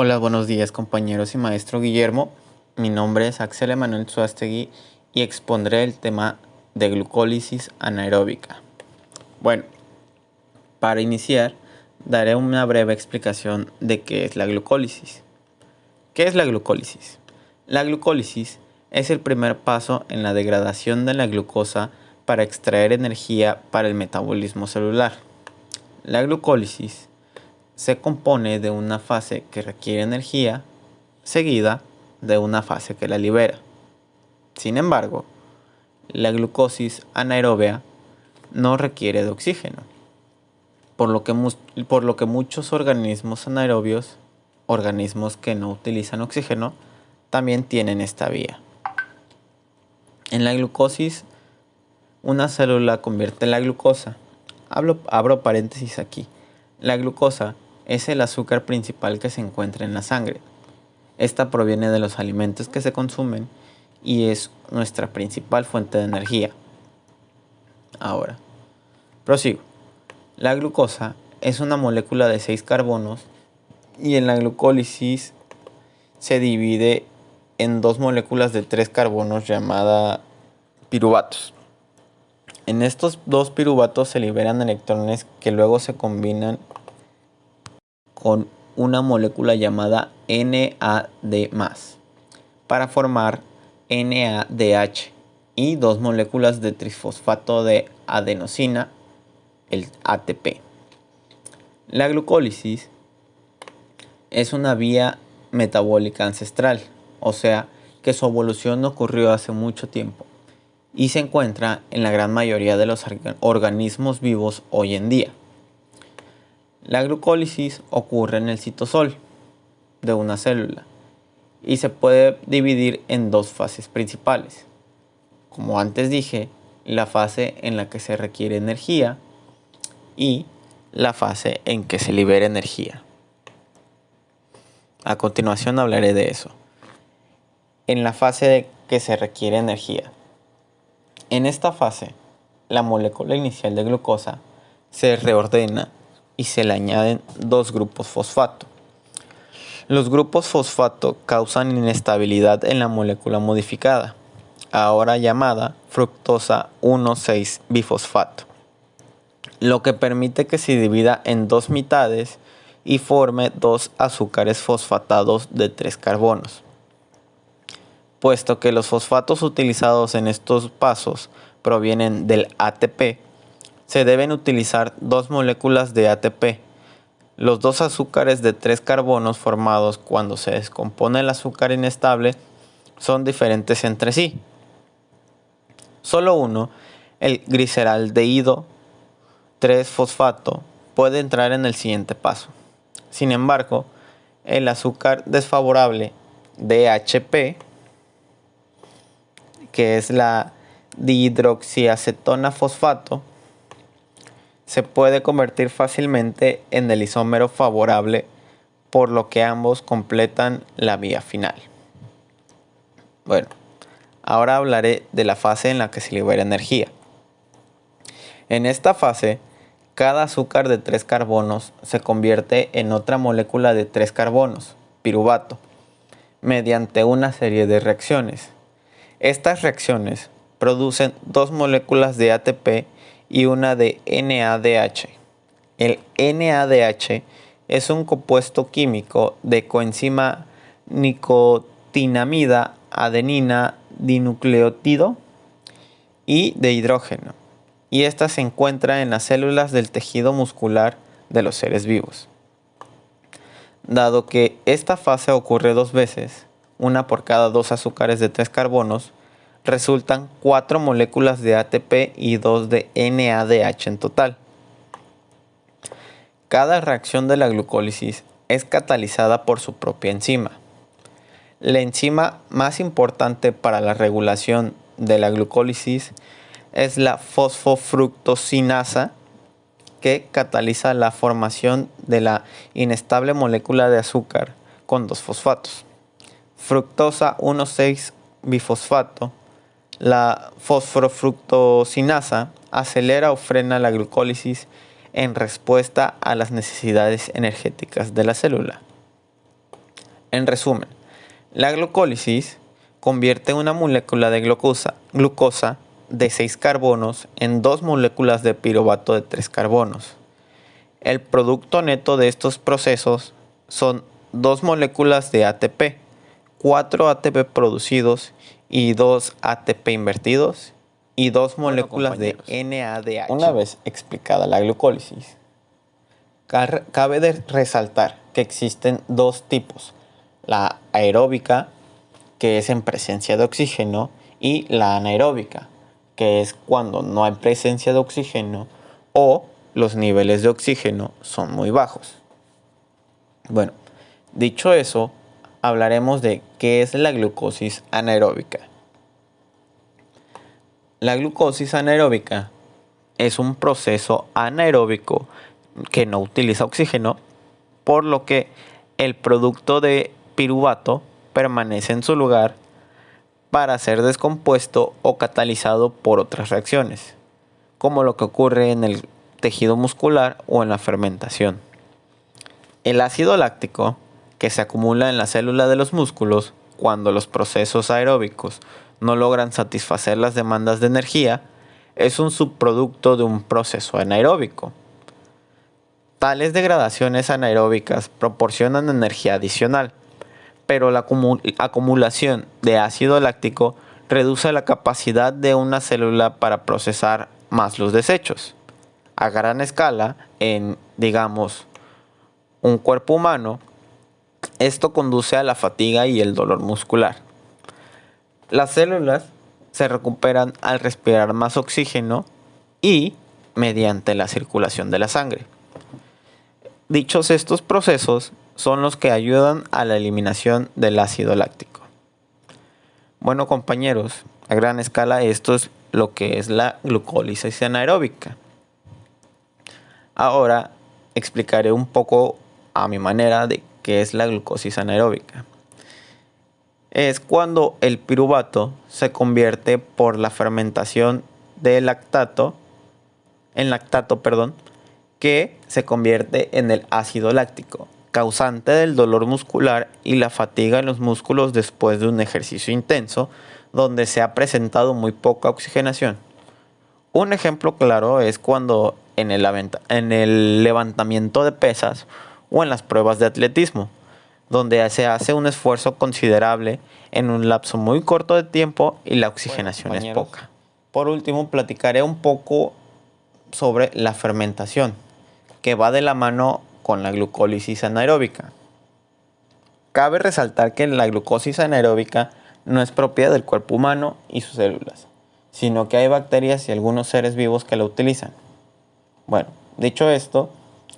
Hola, buenos días compañeros y maestro Guillermo. Mi nombre es Axel Emanuel Suástegui y expondré el tema de glucólisis anaeróbica. Bueno, para iniciar, daré una breve explicación de qué es la glucólisis. ¿Qué es la glucólisis? La glucólisis es el primer paso en la degradación de la glucosa para extraer energía para el metabolismo celular. La glucólisis se compone de una fase que requiere energía seguida de una fase que la libera. Sin embargo, la glucosis anaeróbea no requiere de oxígeno, por lo que muchos organismos anaerobios, organismos que no utilizan oxígeno, también tienen esta vía. En la glucosis, una célula convierte la glucosa. Abro paréntesis aquí. La glucosa es el azúcar principal que se encuentra en la sangre. Esta proviene de los alimentos que se consumen y es nuestra principal fuente de energía. Ahora, prosigo. La glucosa es una molécula de 6 carbonos y en la glucólisis se divide en dos moléculas de 3 carbonos llamadas piruvatos. En estos dos piruvatos se liberan electrones que luego se combinan con una molécula llamada NAD+, para formar NADH y dos moléculas de trifosfato de adenosina, el ATP. La glucólisis es una vía metabólica ancestral, o sea que su evolución ocurrió hace mucho tiempo y se encuentra en la gran mayoría de los organismos vivos hoy en día. La glucólisis ocurre en el citosol de una célula y se puede dividir en dos fases principales. Como antes dije, la fase en la que se requiere energía y la fase en que se libera energía. A continuación hablaré de eso. En la fase de que se requiere energía. En esta fase, la molécula inicial de glucosa se reordena y se le añaden dos grupos fosfato. Los grupos fosfato causan inestabilidad en la molécula modificada, ahora llamada fructosa 1,6-bifosfato, lo que permite que se divida en dos mitades y forme dos azúcares fosfatados de 3 carbonos. Puesto que los fosfatos utilizados en estos pasos provienen del ATP, se deben utilizar dos moléculas de ATP. Los dos azúcares de 3 carbonos formados cuando se descompone el azúcar inestable son diferentes entre sí. Solo uno, el gliceraldehído 3-fosfato, puede entrar en el siguiente paso. Sin embargo, el azúcar desfavorable DHP, que es la dihidroxiacetona fosfato, se puede convertir fácilmente en el isómero favorable, por lo que ambos completan la vía final. Bueno, ahora hablaré de la fase en la que se libera energía. En esta fase, cada azúcar de 3 carbonos se convierte en otra molécula de 3 carbonos, piruvato, mediante una serie de reacciones. Estas reacciones producen dos moléculas de ATP y una de NADH. El NADH es un compuesto químico de coenzima nicotinamida adenina dinucleótido y de hidrógeno, y esta se encuentra en las células del tejido muscular de los seres vivos. Dado que esta fase ocurre dos veces, una por cada dos azúcares de 3 carbonos, resultan 4 moléculas de ATP y 2 de NADH en total. Cada reacción de la glucólisis es catalizada por su propia enzima. La enzima más importante para la regulación de la glucólisis es la fosfofructosinasa, que cataliza la formación de la inestable molécula de azúcar con dos fosfatos. Fructosa 1,6-bifosfato. La fosfofructosinasa acelera o frena la glucólisis en respuesta a las necesidades energéticas de la célula. En resumen, la glucólisis convierte una molécula de glucosa de 6 carbonos en 2 moléculas de piruvato de 3 carbonos. El producto neto de estos procesos son 2 moléculas de ATP, 4 ATP producidos y 2 ATP invertidos y 2 moléculas de NADH. Una vez explicada la glucólisis, cabe resaltar que existen dos tipos: la aeróbica, que es en presencia de oxígeno, y la anaeróbica, que es cuando no hay presencia de oxígeno o los niveles de oxígeno son muy bajos. Bueno, dicho eso, hablaremos de qué es la glucosis anaeróbica. La glucosis anaeróbica es un proceso anaeróbico que no utiliza oxígeno, por lo que el producto de piruvato permanece en su lugar para ser descompuesto o catalizado por otras reacciones, como lo que ocurre en el tejido muscular o en la fermentación. El ácido láctico, que se acumula en la célula de los músculos cuando los procesos aeróbicos no logran satisfacer las demandas de energía, es un subproducto de un proceso anaeróbico. Tales degradaciones anaeróbicas proporcionan energía adicional, pero la acumulación de ácido láctico reduce la capacidad de una célula para procesar más los desechos. A gran escala, en, digamos, un cuerpo humano, esto conduce a la fatiga y el dolor muscular. Las células se recuperan al respirar más oxígeno y mediante la circulación de la sangre. Dichos estos procesos son los que ayudan a la eliminación del ácido láctico. Bueno, compañeros, a gran escala esto es lo que es la glucólisis anaeróbica. Ahora explicaré un poco a mi manera de qué es la glucosis anaeróbica. Es cuando el piruvato se convierte por la fermentación en lactato, que se convierte en el ácido láctico, causante del dolor muscular y la fatiga en los músculos después de un ejercicio intenso donde se ha presentado muy poca oxigenación. Un ejemplo claro es cuando en el levantamiento de pesas o en las pruebas de atletismo, donde se hace un esfuerzo considerable en un lapso muy corto de tiempo y la oxigenación es poca. Por último, platicaré un poco sobre la fermentación, que va de la mano con la glucólisis anaeróbica. Cabe resaltar que la glucosis anaeróbica no es propia del cuerpo humano y sus células, sino que hay bacterias y algunos seres vivos que la utilizan. Bueno, dicho esto,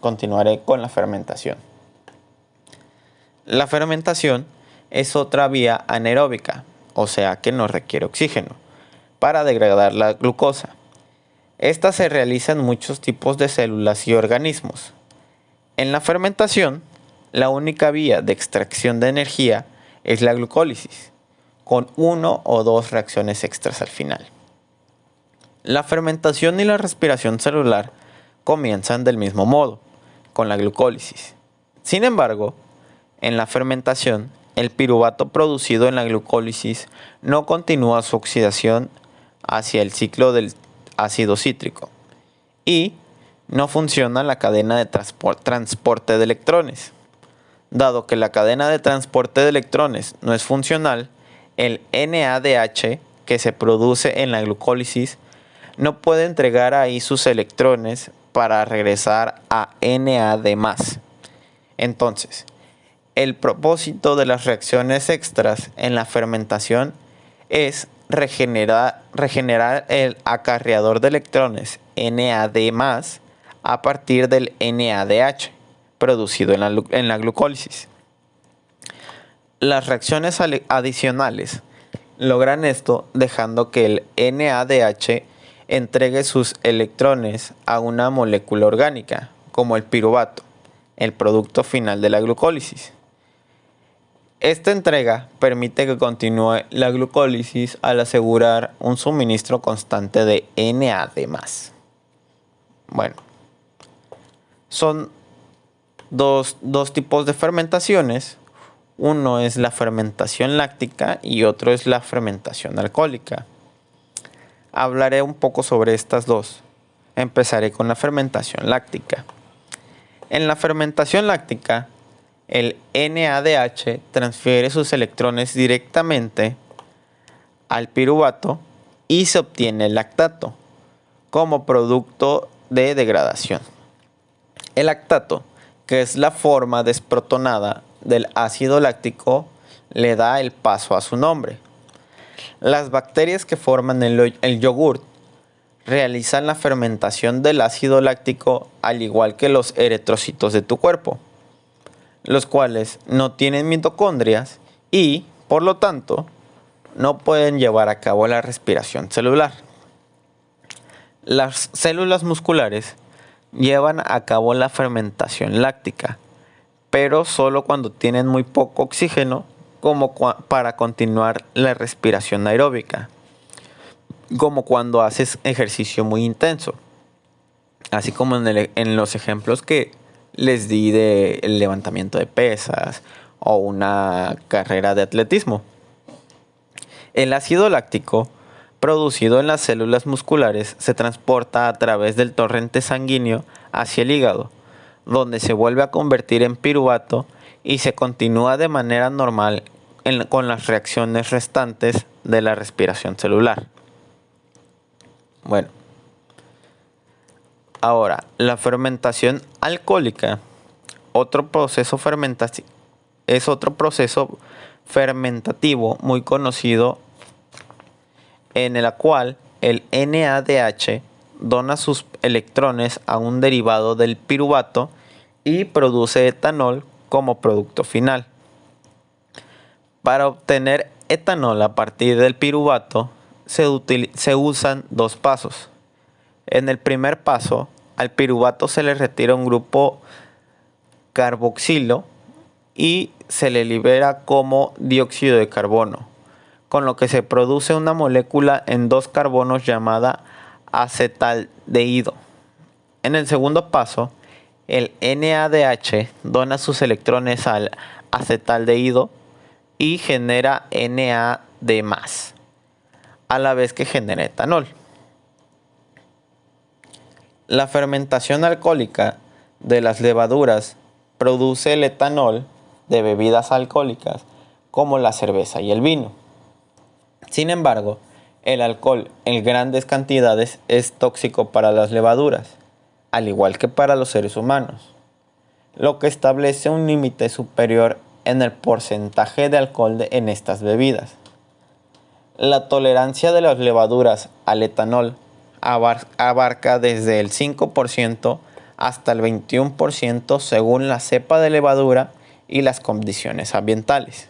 continuaré con la fermentación. La fermentación es otra vía anaeróbica, o sea que no requiere oxígeno, para degradar la glucosa. Esta se realiza en muchos tipos de células y organismos. En la fermentación, la única vía de extracción de energía es la glucólisis, con 1 o 2 reacciones extras al final. La fermentación y la respiración celular comienzan del mismo modo, con la glucólisis. Sin embargo, en la fermentación, el piruvato producido en la glucólisis no continúa su oxidación hacia el ciclo del ácido cítrico y no funciona la cadena de transporte de electrones. Dado que la cadena de transporte de electrones no es funcional, el NADH que se produce en la glucólisis no puede entregar ahí sus electrones para regresar a NAD+. Entonces, el propósito de las reacciones extras en la fermentación es regenerar el acarreador de electrones NAD+ a partir del NADH producido en la glucólisis. Las reacciones adicionales logran esto dejando que el NADH entregue sus electrones a una molécula orgánica, como el piruvato, el producto final de la glucólisis. Esta entrega permite que continúe la glucólisis al asegurar un suministro constante de NAD+. Bueno, son dos tipos de fermentaciones. Uno es la fermentación láctica y otro es la fermentación alcohólica. Hablaré un poco sobre estas dos. Empezaré con la fermentación láctica. En la fermentación láctica, el NADH transfiere sus electrones directamente al piruvato y se obtiene el lactato como producto de degradación. El lactato, que es la forma desprotonada del ácido láctico, le da el paso a su nombre. Las bacterias que forman el yogurt realizan la fermentación del ácido láctico al igual que los eritrocitos de tu cuerpo, los cuales no tienen mitocondrias y, por lo tanto, no pueden llevar a cabo la respiración celular. Las células musculares llevan a cabo la fermentación láctica, pero solo cuando tienen muy poco oxígeno como para continuar la respiración aeróbica, como cuando haces ejercicio muy intenso, así como en los ejemplos que les di de el levantamiento de pesas o una carrera de atletismo. El ácido láctico producido en las células musculares se transporta a través del torrente sanguíneo hacia el hígado, donde se vuelve a convertir en piruvato y se continúa de manera normal con las reacciones restantes de la respiración celular. Bueno, ahora, la fermentación alcohólica es otro proceso fermentativo muy conocido en el cual el NADH dona sus electrones a un derivado del piruvato y produce etanol como producto final. Para obtener etanol a partir del piruvato se usan dos pasos. En el primer paso, al piruvato se le retira un grupo carboxilo y se le libera como dióxido de carbono, con lo que se produce una molécula en dos carbonos llamada acetaldehído. En el segundo paso, el NADH dona sus electrones al acetaldehído y genera NAD+, a la vez que genera etanol. La fermentación alcohólica de las levaduras produce el etanol de bebidas alcohólicas como la cerveza y el vino. Sin embargo, el alcohol en grandes cantidades es tóxico para las levaduras, al igual que para los seres humanos, lo que establece un límite superior en el porcentaje de alcohol en estas bebidas. La tolerancia de las levaduras al etanol abarca desde el 5% hasta el 21% según la cepa de levadura y las condiciones ambientales.